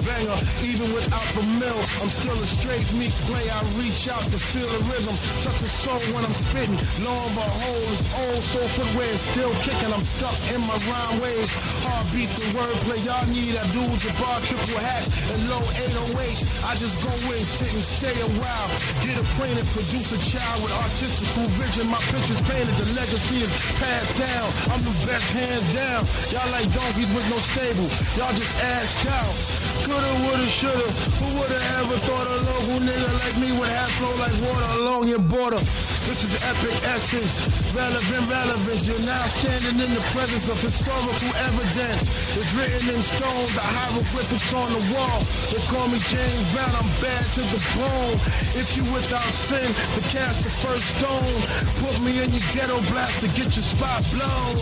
banger. Even without the mill, I'm still a straight meat play. I reach out to feel the rhythm, touch the soul when I'm spitting. Lo and behold, it's old soul footwear is still kicking. I'm stuck in my rhyme waves, heartbeats and wordplay. Y'all need that dudes with bar triple hats and low 808. I just go in, sit and stay a while. Get acquainted, produce a child with artistical vision. My pictures painted, the legacy is passed down. I'm the best hands down. Y'all like donkeys with no stable. Y'all just ass out. Coulda, woulda, shoulda. Who woulda ever thought a local nigga like me would have flow like water along your border? This is epic essence, relevant relevance. You're now standing in the presence of historical evidence. It's written in stone, the hieroglyphics on the wall. They call me James Brown, I'm bad to the bone. If you without sin, to cast the first stone. Put me in your ghetto blast to get your spot blown.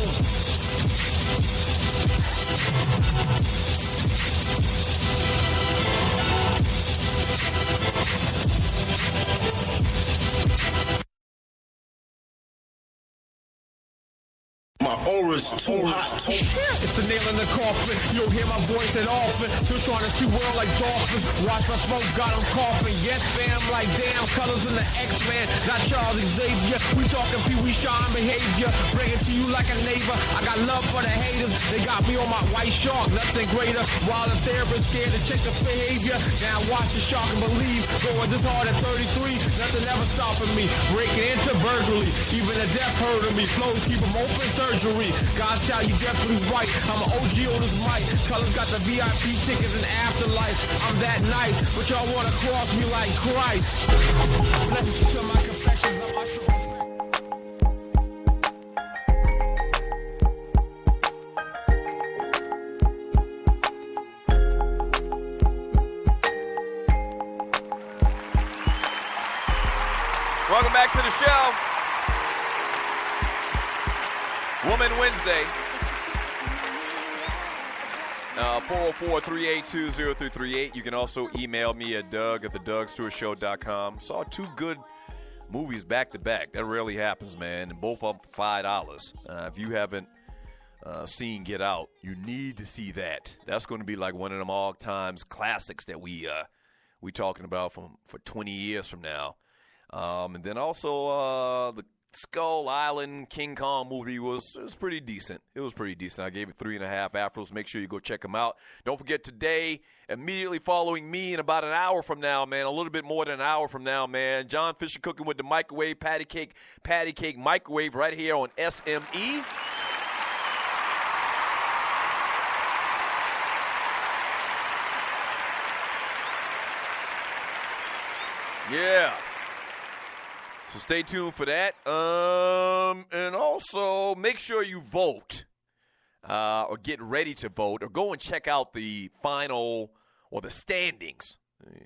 My aura's too hot. It's the nail in the coffin. You'll hear my voice and often. Still trying to see world like dolphins. Watch my smoke, got them coughing. Yes, fam, like damn colors in the X-Men. Not Charles Xavier. We talking Pee-wee Sean behavior. Bring it to you like a neighbor. I got love for the haters. They got me on my white shark. Nothing greater. While the therapist scared to check the behavior. Now watch the shark and believe. Going this hard at 33. Nothing ever stopping me. Breaking into burglary. Even the death heard of me. Flows keep them open surgery. God child, you definitely right. I'm an OG on this mic. Colors got the VIP tickets in afterlife. I'm that nice, but y'all wanna cross me like Christ. Listen to my confessions of my true. Welcome back to the show. Woman Wednesday. 404-382-0338. You can also email me at Doug@thedougstewartshow.com. Saw two good movies back to back. That rarely happens, man. And both of them for $5. If you haven't seen Get Out, you need to see that. That's going to be like one of them all times classics that we talking about for 20 years from now. And then also the Skull Island King Kong movie was pretty decent. It was pretty decent. I gave it 3.5 Afros. Make sure you go check them out. Don't forget today, immediately following me in about an hour from now, man, a little bit more than an hour from now, man, John Fisher cooking with the microwave patty cake microwave right here on SME. Yeah. So stay tuned for that. And also make sure you vote or get ready to vote or go and check out the final or the standings.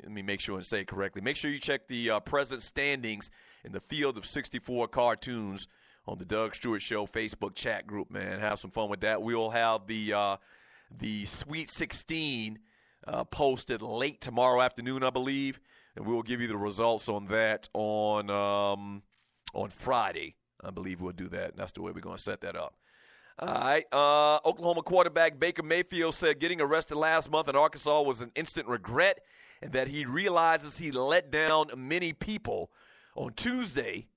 Let me make sure and say it correctly. Make sure you check the present standings in the field of 64 cartoons on the Doug Stewart Show Facebook chat group, man. Have some fun with that. We'll have the Sweet 16 posted late tomorrow afternoon, I believe. And we'll give you the results on that on Friday. I believe we'll do that. And that's the way we're going to set that up. All right. Oklahoma quarterback Baker Mayfield said getting arrested last month in Arkansas was an instant regret and that he realizes he let down many people. On Tuesday,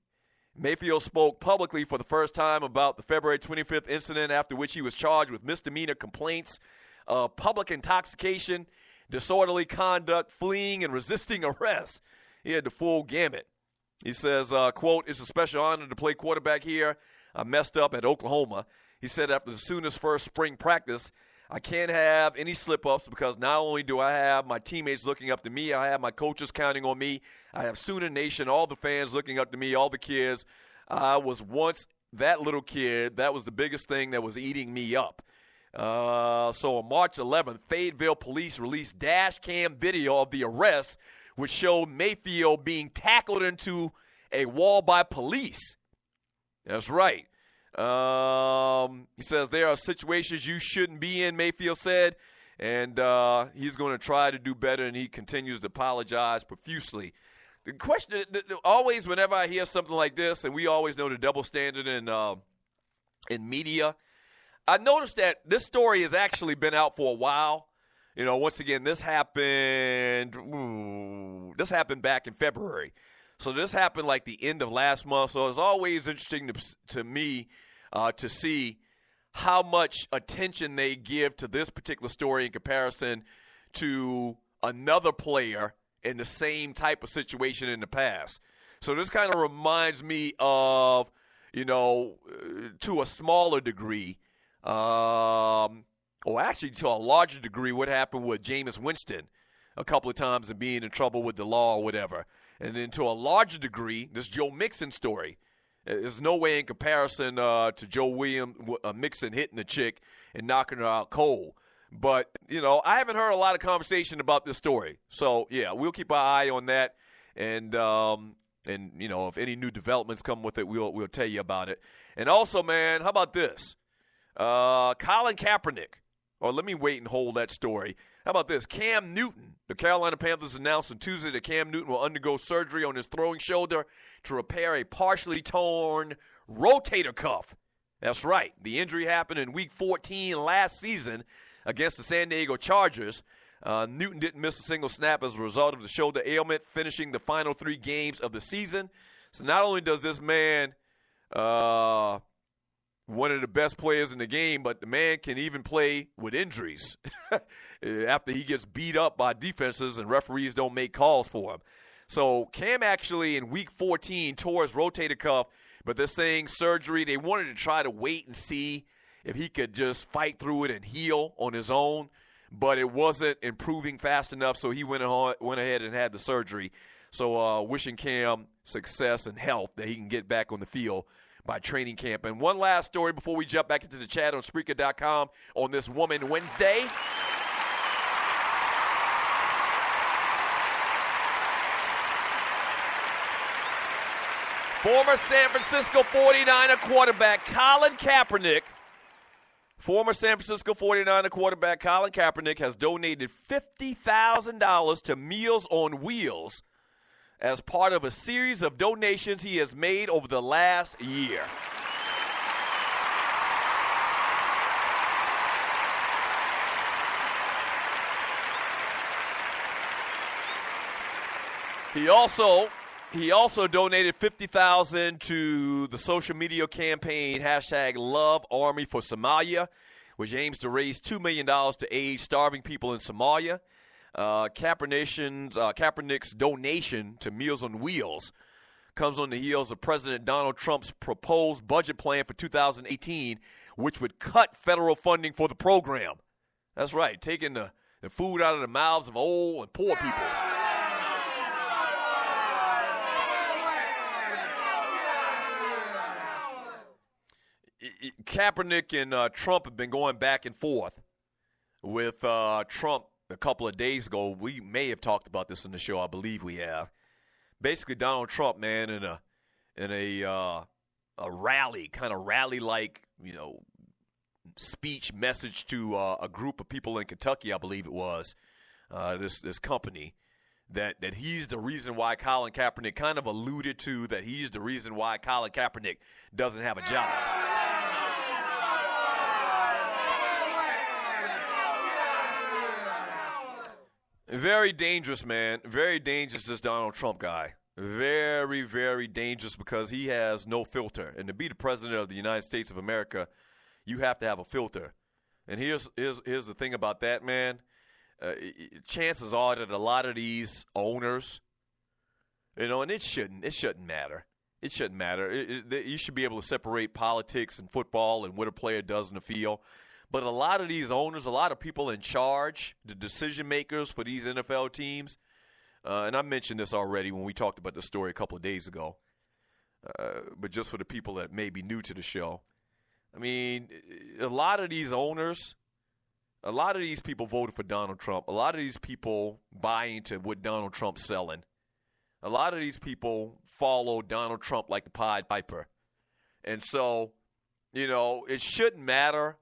Mayfield spoke publicly for the first time about the February 25th incident, after which he was charged with misdemeanor complaints of public intoxication, disorderly conduct, fleeing, and resisting arrest. He had the full gamut. He says, quote, "It's a special honor to play quarterback here. I messed up at Oklahoma." He said after the Sooners' first spring practice, "I can't have any slip-ups because not only do I have my teammates looking up to me, I have my coaches counting on me. I have Sooner Nation, all the fans looking up to me, all the kids. I was once that little kid. That was the biggest thing that was eating me up." So on March 11th, Fayetteville police released dash cam video of the arrest, which showed Mayfield being tackled into a wall by police. That's right. He says there are situations you shouldn't be in, Mayfield said, and he's going to try to do better, and he continues to apologize profusely. The question, always whenever I hear something like this, and we always know the double standard in media, I noticed that this story has actually been out for a while. once again, this happened back in February. So this happened like the end of last month. So it's always interesting to me to see how much attention they give to this particular story in comparison to another player in the same type of situation in the past. So this kind of reminds me of, to a smaller degree, or actually to a larger degree, what happened with Jameis Winston a couple of times and being in trouble with the law or whatever. And then to a larger degree, this Joe Mixon story. There's no way in comparison to Joe Mixon hitting the chick and knocking her out cold. But, I haven't heard a lot of conversation about this story. So, yeah, we'll keep our eye on that. And if any new developments come with it, we'll tell you about it. And also, man, how about this? Colin Kaepernick. Or let me wait and hold that story. How about this? Cam Newton. The Carolina Panthers announced on Tuesday that Cam Newton will undergo surgery on his throwing shoulder to repair a partially torn rotator cuff. That's right. The injury happened in Week 14 last season against the San Diego Chargers. Newton didn't miss a single snap as a result of the shoulder ailment, finishing the final 3 games of the season. So not only does this man, one of the best players in the game, but the man can even play with injuries after he gets beat up by defenses and referees don't make calls for him. So Cam actually in Week 14 tore his rotator cuff, but they're saying surgery. They wanted to try to wait and see if he could just fight through it and heal on his own, but it wasn't improving fast enough, so he went ahead and had the surgery. So wishing Cam success and health that he can get back on the field by training camp. And one last story before we jump back into the chat on Spreaker.com on this Woman Wednesday. Former San Francisco 49er quarterback Colin Kaepernick. Former San Francisco 49er quarterback Colin Kaepernick has donated $50,000 to Meals on Wheels as part of a series of donations he has made over the last year. He also donated $50,000 to the social media campaign #LoveArmy for Somalia, which aims to raise $2 million to aid starving people in Somalia. Kaepernick's donation to Meals on Wheels comes on the heels of President Donald Trump's proposed budget plan for 2018, which would cut federal funding for the program. That's right, taking the food out of the mouths of old and poor people. Kaepernick and Trump have been going back and forth. With Trump a couple of days ago, we may have talked about this in the show. I believe we have. Basically, Donald Trump, man, in a rally, kind of rally-like, speech message to a group of people in Kentucky, I believe it was, this company, that he's the reason why Colin Kaepernick kind of alluded to that he's the reason why Colin Kaepernick doesn't have a job. Very dangerous, man. Very dangerous, this Donald Trump guy. Very, very dangerous because he has no filter. And to be the president of the United States of America, you have to have a filter. And here's the thing about that, man. Chances are that a lot of these owners, and it shouldn't matter. It shouldn't matter. You should be able to separate politics and football and what a player does in the field. But a lot of these owners, a lot of people in charge, the decision makers for these NFL teams, and I mentioned this already when we talked about the story a couple of days ago, but just for the people that may be new to the show. I mean, a lot of these owners, a lot of these people voted for Donald Trump. A lot of these people buy into what Donald Trump's selling. A lot of these people follow Donald Trump like the Pied Piper. And so, it shouldn't matter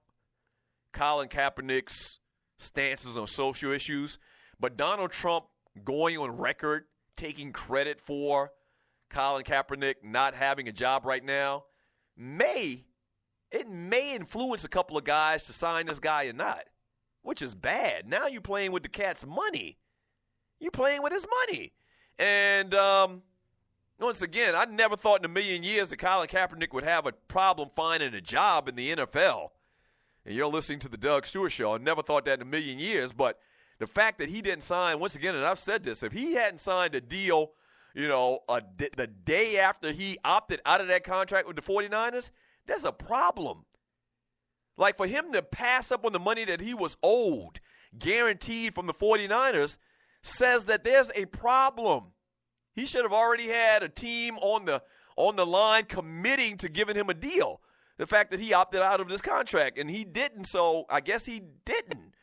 Colin Kaepernick's stances on social issues, but Donald Trump going on record, taking credit for Colin Kaepernick not having a job right now, may influence a couple of guys to sign this guy or not. which is bad. Now you're playing with the cat's money. You're playing with his money. And once again, I never thought in a million years that Colin Kaepernick would have a problem finding a job in the NFL. And you're listening to the Doug Stewart Show. I never thought that in a million years. But the fact that he didn't sign, once again, and I've said this, if he hadn't signed a deal, the day after he opted out of that contract with the 49ers, there's a problem. Like for him to pass up on the money that he was owed, guaranteed from the 49ers, says that there's a problem. He should have already had a team on the line committing to giving him a deal. The fact that he opted out of this contract, and he didn't, so I guess he didn't.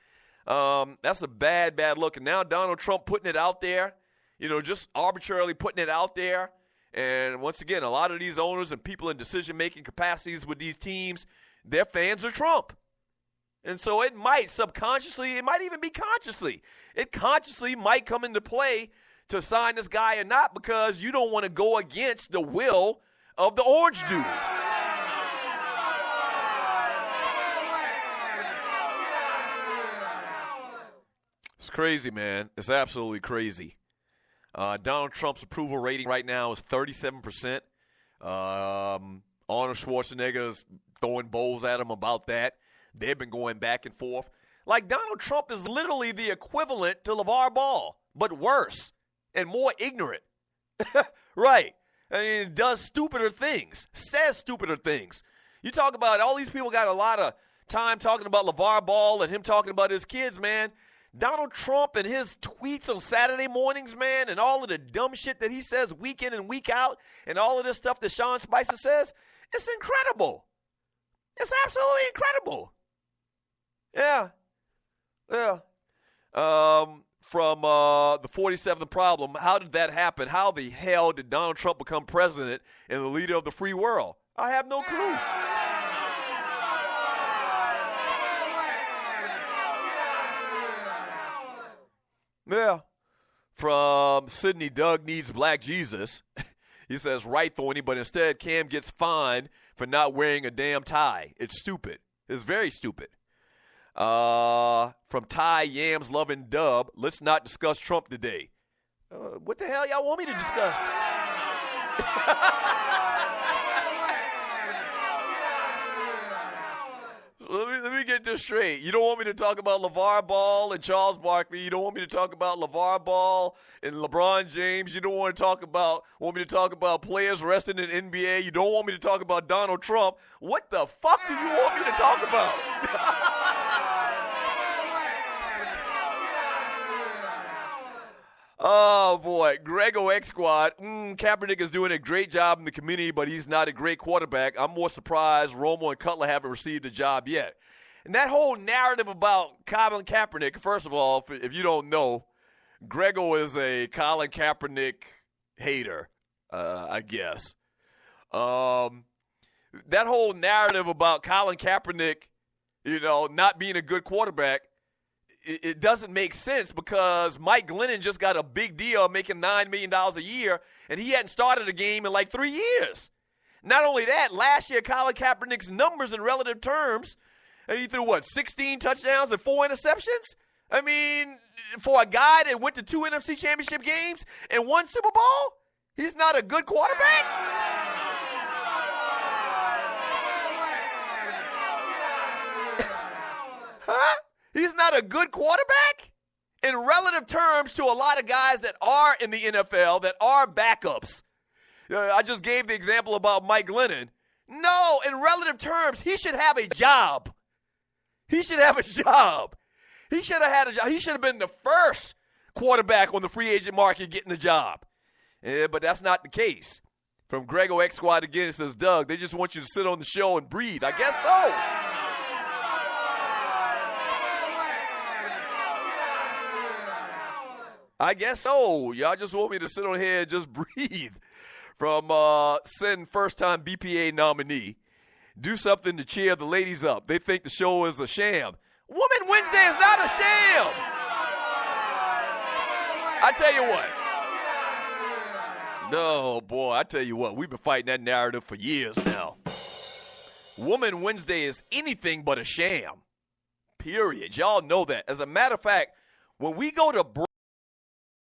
That's a bad look. And now Donald Trump putting it out there, just arbitrarily putting it out there. And once again, a lot of these owners and people in decision-making capacities with these teams, they're fans of Trump. And so it might subconsciously, it might even be consciously. It consciously might come into play to sign this guy or not because you don't want to go against the will of the orange dude. It's crazy, man. It's absolutely crazy. Donald Trump's approval rating right now is 37%. Arnold Schwarzenegger is throwing bowls at him about that. They've been going back and forth. Like Donald Trump is literally the equivalent to LeVar Ball, but worse and more ignorant. Right. I mean, does stupider things, says stupider things. You talk about all these people got a lot of time talking about LeVar Ball and him talking about his kids, man. Donald Trump and his tweets on Saturday mornings, man, and all of the dumb shit that he says week in and week out, and all of this stuff that Sean Spicer says, it's incredible. It's absolutely incredible. Yeah. From the 47th problem, how did that happen? How the hell did Donald Trump become president and the leader of the free world? I have no clue. Yeah. From Sydney, Doug needs black Jesus. He says, right, Thorny, but instead Cam gets fined for not wearing a damn tie. It's stupid. It's very stupid. From Ty Yams Loving Dub, let's not discuss Trump today. What the hell y'all want me to discuss? Let me get this straight. You don't want me to talk about LeVar Ball and Charles Barkley. You don't want me to talk about LeVar Ball and LeBron James. You don't want me to talk about players resting in NBA. You don't want me to talk about Donald Trump. What the fuck do you want me to talk about? Oh, boy. Grego X Squad. Kaepernick is doing a great job in the community, but he's not a great quarterback. I'm more surprised Romo and Cutler haven't received a job yet. And that whole narrative about Colin Kaepernick, first of all, if you don't know, Grego is a Colin Kaepernick hater, I guess. That whole narrative about Colin Kaepernick, not being a good quarterback, it doesn't make sense because Mike Glennon just got a big deal making $9 million a year, and he hadn't started a game in like 3 years. Not only that, last year Colin Kaepernick's numbers in relative terms, he threw, 16 touchdowns and 4 interceptions? I mean, for a guy that went to 2 NFC championship games and 1 Super Bowl, he's not a good quarterback? Huh? He's not a good quarterback? In relative terms to a lot of guys that are in the NFL, that are backups. I just gave the example about Mike Glennon. No, in relative terms, he should have a job. He should have a job. He should have had a job. He should have been the first quarterback on the free agent market getting the job. But that's not the case. From Grego X Squad again, it says, Doug, they just want you to sit on the show and breathe. I guess so. I guess so. Y'all just want me to sit on here and just breathe. From Sin first-time BPA nominee. Do something to cheer the ladies up. They think the show is a sham. Woman Wednesday is not a sham. I tell you what. No, boy, I tell you what. We've been fighting that narrative for years now. Woman Wednesday is anything but a sham. period. Y'all know that. As a matter of fact, when we go to break,